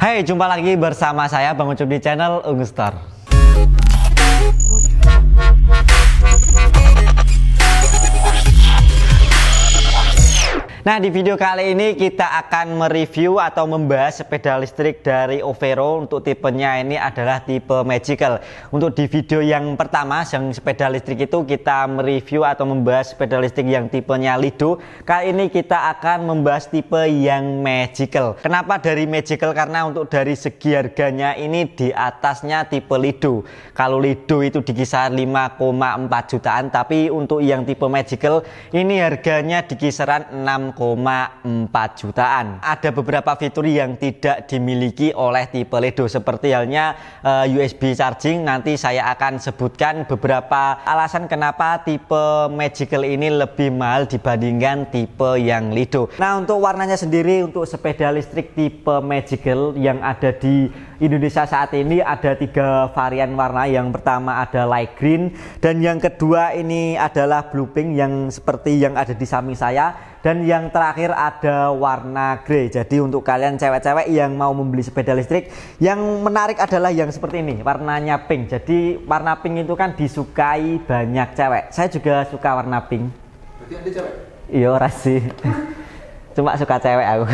Hai, jumpa lagi bersama saya Bang Ucup di channel Ungustar. Nah, di video kali ini kita akan mereview atau membahas sepeda listrik dari Overo. Untuk tipenya ini adalah tipe Magical. Untuk di video yang pertama, yang sepeda listrik itu kita mereview atau membahas sepeda listrik yang tipenya Lido. Kali ini kita akan membahas tipe yang Magical. Kenapa dari Magical? Karena untuk dari segi harganya ini di atasnya tipe Lido. Kalau Lido itu di kisaran 5,4 jutaan, tapi untuk yang tipe Magical ini harganya di kisaran 6,4 jutaan. Ada beberapa fitur yang tidak dimiliki oleh tipe Lido, seperti halnya USB charging. Nanti saya akan sebutkan beberapa alasan kenapa tipe Magical ini lebih mahal dibandingkan tipe yang Lido. Nah, untuk warnanya sendiri, untuk sepeda listrik tipe Magical yang ada di Indonesia saat ini ada 3 varian warna. Yang pertama ada light green, dan yang kedua ini adalah blue pink yang seperti yang ada di samping saya, dan yang terakhir ada warna grey. Jadi untuk kalian cewek-cewek yang mau membeli sepeda listrik, yang menarik adalah yang seperti ini, warnanya pink. Jadi warna pink itu kan disukai banyak cewek. Saya juga suka warna pink. Berarti Anda cewek? Iya, rasih. Cuma suka cewek aku.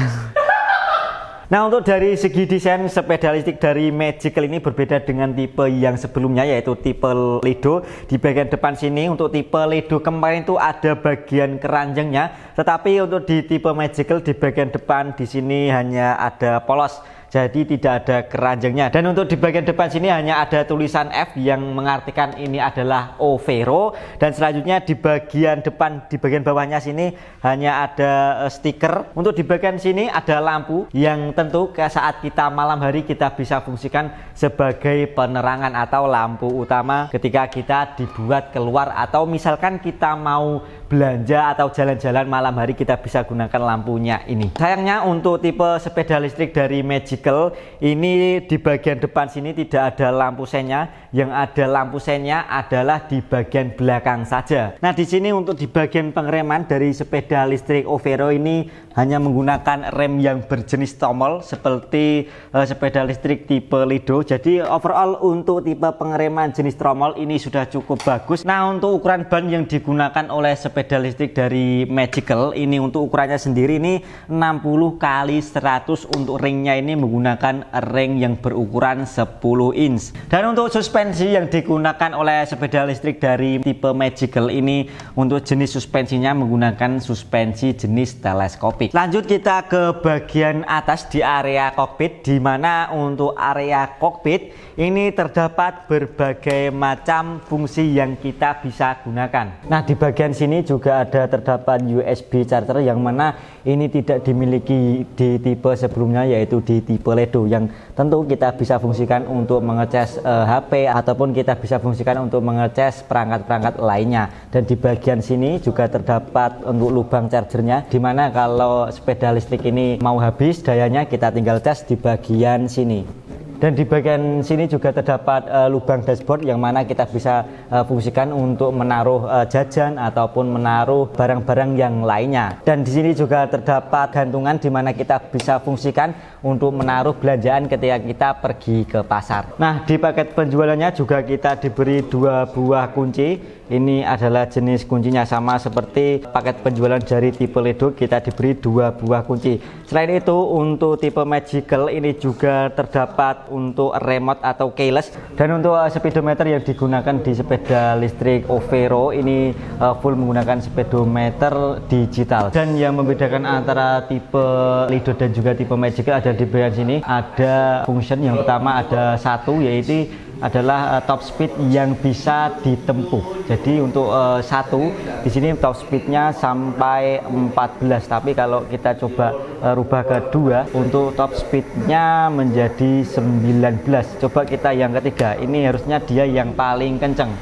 Nah, untuk dari segi desain sepeda listrik dari Magical ini berbeda dengan tipe yang sebelumnya, yaitu tipe Lido. Di bagian depan sini untuk tipe Lido kemarin itu ada bagian keranjangnya, tetapi untuk di tipe Magical di bagian depan di sini hanya ada polos, jadi tidak ada keranjangnya. Dan untuk di bagian depan sini hanya ada tulisan F yang mengartikan ini adalah Overo. Dan selanjutnya di bagian depan, di bagian bawahnya sini hanya ada stiker. Untuk di bagian sini ada lampu yang tentu saat kita malam hari kita bisa fungsikan sebagai penerangan atau lampu utama ketika kita dibuat keluar, atau misalkan kita mau belanja atau jalan-jalan malam hari kita bisa gunakan lampunya ini. Sayangnya untuk tipe sepeda listrik dari Magical ini di bagian depan sini tidak ada lampu senya. Yang ada lampu senya adalah di bagian belakang saja. Nah, di sini untuk di bagian pengereman dari sepeda listrik Overo ini hanya menggunakan rem yang berjenis tromol seperti sepeda listrik tipe Lido. Jadi overall untuk tipe pengereman jenis tromol ini sudah cukup bagus. Nah, untuk ukuran ban yang digunakan oleh sepeda listrik dari Magical ini, untuk ukurannya sendiri ini 60 x 100. Untuk ringnya ini menggunakan ring yang berukuran 10 inch. Dan untuk suspensi yang digunakan oleh sepeda listrik dari tipe Magical ini, untuk jenis suspensinya menggunakan suspensi jenis teleskopik. Lanjut kita ke bagian atas di area kokpit, di mana untuk area kokpit ini terdapat berbagai macam fungsi yang kita bisa gunakan. Nah, di bagian sini juga ada terdapat USB charger yang mana ini tidak dimiliki di tipe sebelumnya, yaitu di tipe Lido, yang tentu kita bisa fungsikan untuk mengecas HP ataupun kita bisa fungsikan untuk mengecas perangkat-perangkat lainnya. Dan di bagian sini juga terdapat untuk lubang chargernya, dimana kalau sepeda listrik ini mau habis dayanya kita tinggal cas di bagian sini. Dan di bagian sini juga terdapat lubang dashboard yang mana kita bisa fungsikan untuk menaruh jajan ataupun menaruh barang-barang yang lainnya. Dan di sini juga terdapat gantungan di mana kita bisa fungsikan untuk menaruh belanjaan ketika kita pergi ke pasar. Nah, di paket penjualannya juga kita diberi 2 buah kunci. Ini adalah jenis kuncinya sama seperti paket penjualan dari tipe Lido, kita diberi 2 buah kunci. Selain itu untuk tipe Magical ini juga terdapat untuk remote atau keyless. Dan untuk speedometer yang digunakan di sepeda listrik Overo ini full menggunakan speedometer digital. Dan yang membedakan antara tipe Lido dan juga tipe Magical ada di bagian sini. Ada function yang pertama, ada satu, yaitu adalah top speed yang bisa ditempuh. Jadi untuk satu di sini top speednya sampai 14, tapi kalau kita coba rubah ke 2 untuk top speednya menjadi 19. Coba kita yang ketiga, ini harusnya dia yang paling kenceng.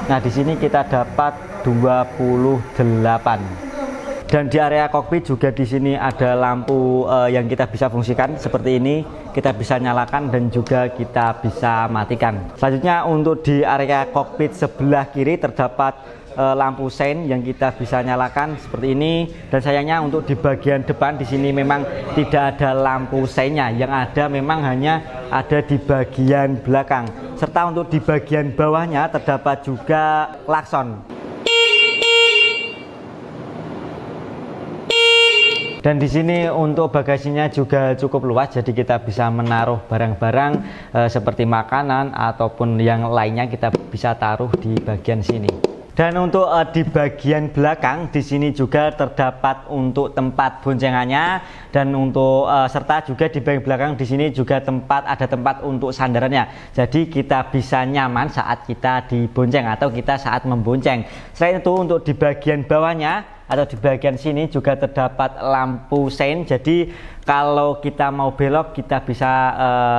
Nah, di sini kita dapat 28. Dan di area kokpit juga di sini ada lampu yang kita bisa fungsikan seperti ini, kita bisa nyalakan dan juga kita bisa matikan. Selanjutnya untuk di area kokpit sebelah kiri terdapat lampu sein yang kita bisa nyalakan seperti ini. Dan sayangnya untuk di bagian depan di sini memang tidak ada lampu seinnya, yang ada memang hanya ada di bagian belakang. Serta untuk di bagian bawahnya terdapat juga klakson. Dan di sini untuk bagasinya juga cukup luas, jadi kita bisa menaruh barang-barang seperti makanan ataupun yang lainnya kita bisa taruh di bagian sini. Dan untuk di bagian belakang di sini juga terdapat untuk tempat boncengannya, dan untuk serta juga di bagian belakang di sini juga ada tempat untuk sandarannya. Jadi kita bisa nyaman saat kita dibonceng atau kita saat membonceng. Selain itu untuk di bagian bawahnya atau di bagian sini juga terdapat lampu sein. Jadi kalau kita mau belok kita bisa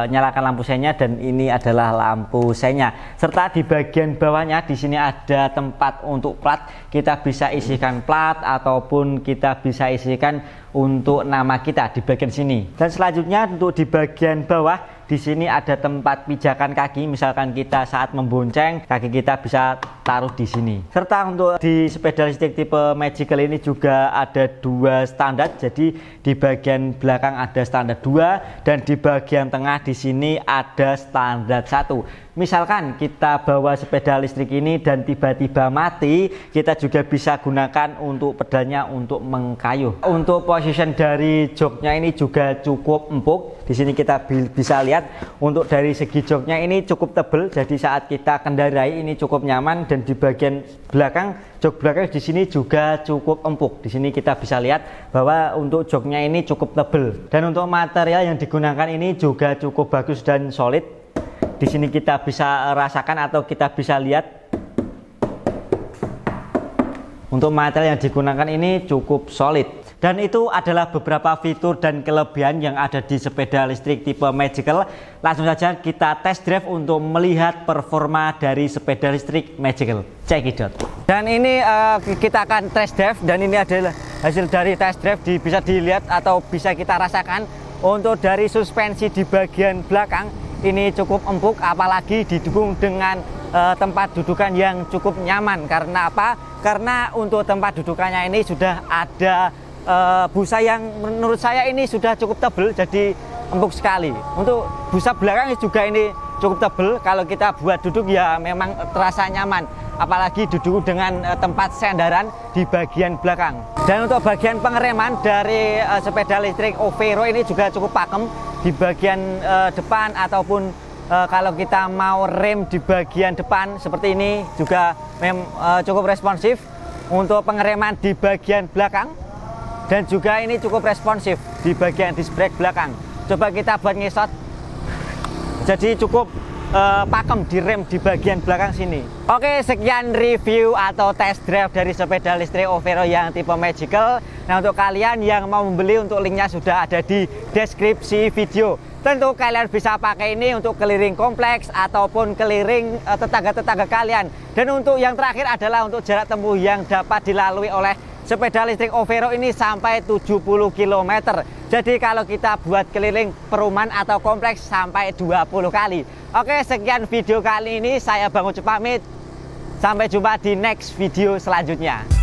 nyalakan lampu seinnya, dan ini adalah lampu seinnya. Serta di bagian bawahnya di sini ada tempat untuk plat. Kita bisa isikan plat ataupun kita bisa isikan untuk nama kita di bagian sini. Dan selanjutnya untuk di bagian bawah di sini ada tempat pijakan kaki. Misalkan kita saat membonceng, kaki kita bisa taruh di sini. Serta untuk di sepeda listrik tipe Magical ini juga ada 2 standar. Jadi di bagian belakang ada standar 2 dan di bagian tengah di sini ada standar 1. Misalkan kita bawa sepeda listrik ini dan tiba-tiba mati, kita juga bisa gunakan untuk pedalnya untuk mengkayuh. Untuk position dari joknya ini juga cukup empuk. Di sini kita bisa lihat untuk dari segi joknya ini cukup tebal, jadi saat kita kendarai ini cukup nyaman. Dan di bagian belakang, jok belakang di sini juga cukup empuk. Di sini kita bisa lihat bahwa untuk joknya ini cukup tebal. Dan untuk material yang digunakan ini juga cukup bagus dan solid. Di sini kita bisa rasakan atau kita bisa lihat untuk material yang digunakan ini cukup solid. Dan itu adalah beberapa fitur dan kelebihan yang ada di sepeda listrik tipe Magical. Langsung saja kita test drive untuk melihat performa dari sepeda listrik Magical. Check it out. Dan ini kita akan test drive, dan ini adalah hasil dari test drive. Bisa dilihat atau bisa kita rasakan untuk dari suspensi di bagian belakang ini cukup empuk, apalagi didukung dengan tempat dudukan yang cukup nyaman. Karena apa? Karena untuk tempat dudukannya ini sudah ada busa yang menurut saya ini sudah cukup tebal, jadi empuk sekali. Untuk busa belakang juga ini cukup tebal. Kalau kita buat duduk ya memang terasa nyaman, apalagi duduk dengan tempat sandaran di bagian belakang. Dan untuk bagian pengereman dari sepeda listrik Overo ini juga cukup pakem di bagian depan, ataupun kalau kita mau rem di bagian depan seperti ini juga cukup responsif. Untuk pengereman di bagian belakang dan juga ini cukup responsif di bagian disc brake belakang. Coba kita buat ngesot, jadi cukup pakem di rem di bagian belakang sini. Oke, sekian review atau test drive dari sepeda listrik Overo yang tipe Magical. Nah, untuk kalian yang mau membeli, untuk linknya sudah ada di deskripsi video. Tentu kalian bisa pakai ini untuk keliling kompleks ataupun keliling tetangga-tetangga kalian. Dan untuk yang terakhir adalah untuk jarak tempuh yang dapat dilalui oleh sepeda listrik Overo ini sampai 70 km. Jadi kalau kita buat keliling perumahan atau kompleks sampai 20 kali. Oke, sekian video kali ini. Saya Bang Ucup pamit. Sampai jumpa di next video selanjutnya.